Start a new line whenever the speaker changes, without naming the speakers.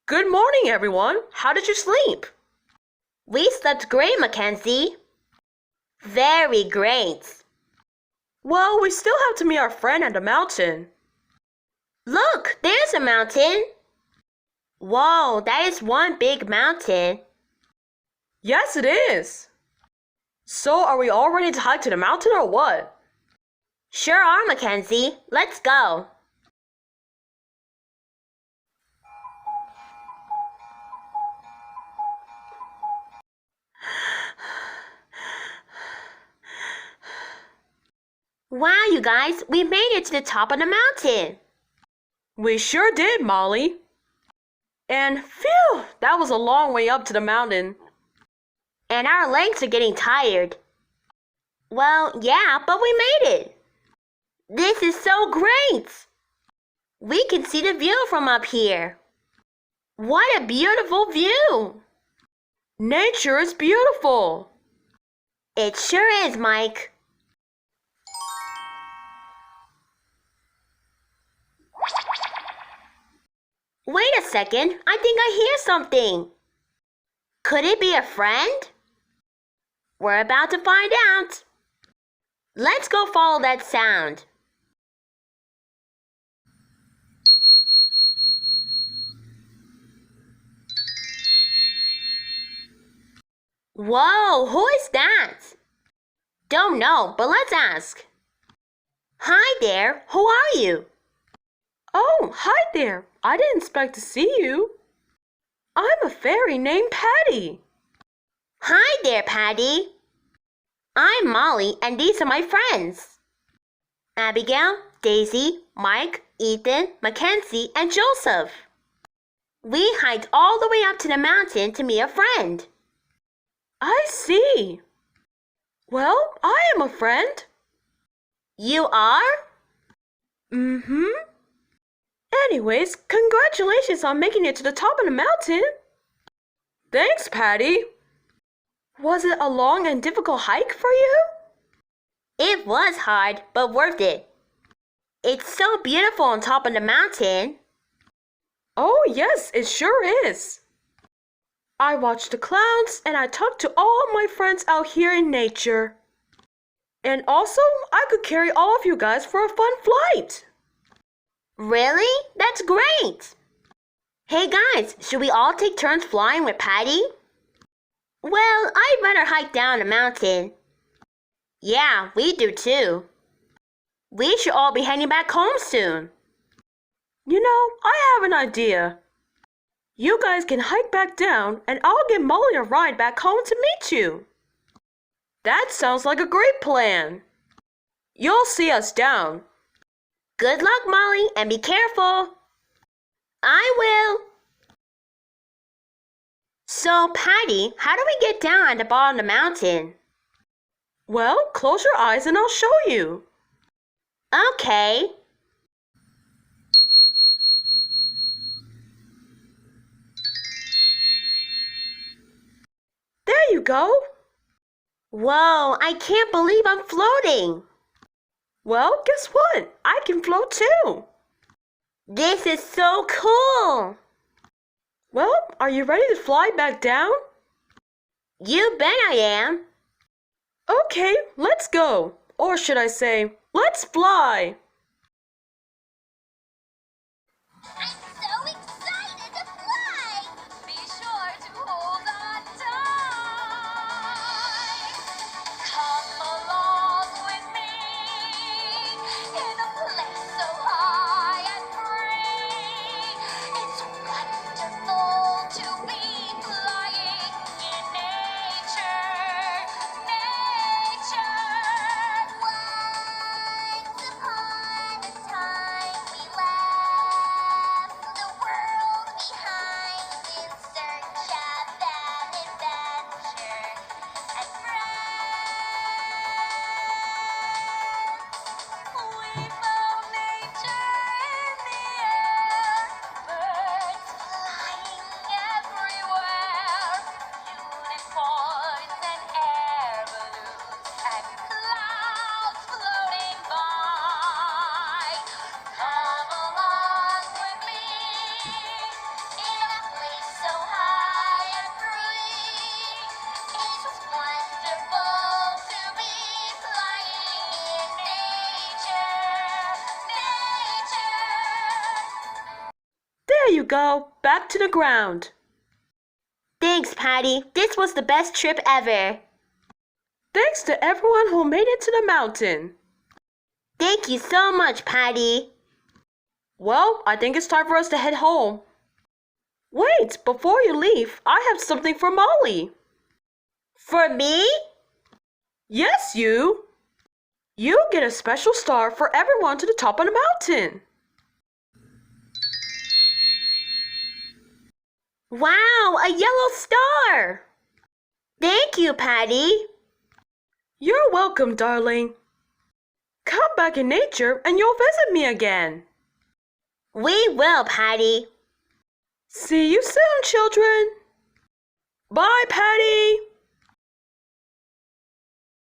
Good morning, everyone. How did you sleep?
We slept great, Mackenzie. Very great.
Well, we still have to meet our friend at the mountain.
Look, there's a mountain. Whoa, that is one big mountain.
Yes, it is. So, are we all ready to hike to the mountain or what?
Sure are, Mackenzie. Let's go. Wow, you guys, we made it to the top of the mountain.
We sure did, Molly. And phew, that was a long way up to the mountain.
And our legs are getting tired. Well, yeah, but we made it. This is so great. We can see the view from up here. What a beautiful view.
Nature is beautiful.
It sure is, Mike. Wait a second, I think I hear something. Could it be a friend? We're about to find out. Let's go follow that sound. Whoa, who is that? Don't know, but let's ask. Hi there, who are you?
Oh, hi there. I didn't expect to see you. I'm a fairy named Patty.
Hi there, Patty. I'm Molly, and these are my friends. Abigail, Daisy, Mike, Ethan, Mackenzie, and Joseph. We hiked all the way up to the mountain to meet a friend.
I see. Well, I am a friend.
You are?
Mm-hmm. Anyways, congratulations on making it to the top of the mountain. Thanks, Patty. Was it a long and difficult hike for you?
It was hard, but worth it. It's so beautiful on top of the mountain.
Oh, yes, it sure is. I watched the clouds and I talked to all my friends out here in nature. And also, I could carry all of you guys for a fun flight.
Really? That's great! Hey guys, should we all take turns flying with Patty? Well, I'd rather hike down the mountain. Yeah, we do too. We should all be heading back home soon.
You know, I have an idea. You guys can hike back down and I'll give Molly a ride back home to meet you. That sounds like a great plan. You'll see us down.
Good luck, Molly, and be careful. I will. So, Patty, how do we get down at the bottom of the mountain?
Well, close your eyes and I'll show you.
Okay.
There you go.
Whoa, I can't believe I'm floating.
Well, guess what? I can float too.
This is so cool.
Well, are you ready to fly back down?
You bet I am.
Okay, let's go. Or should I say, let's fly.
I'm so excited to fly! Be sure to hold on tight. Come along with me in a place so high and free. It's wonderful to be flying in nature. Once upon a time we laughed
go back to the ground.
Thanks, Patty. This was the best trip ever.
Thanks to everyone who made it to the mountain.
Thank you so much, Patty.
Well, I think it's time for us to head home. Wait, before you leave, I have something for Molly.
For me?
Yes, you. You get a special star for everyone to the top of the mountain.
Wow, a yellow star! Thank you, Patty.
You're welcome, darling. Come back in nature and you'll visit me again.
We will, Patty.
See you soon, children. Bye, Patty.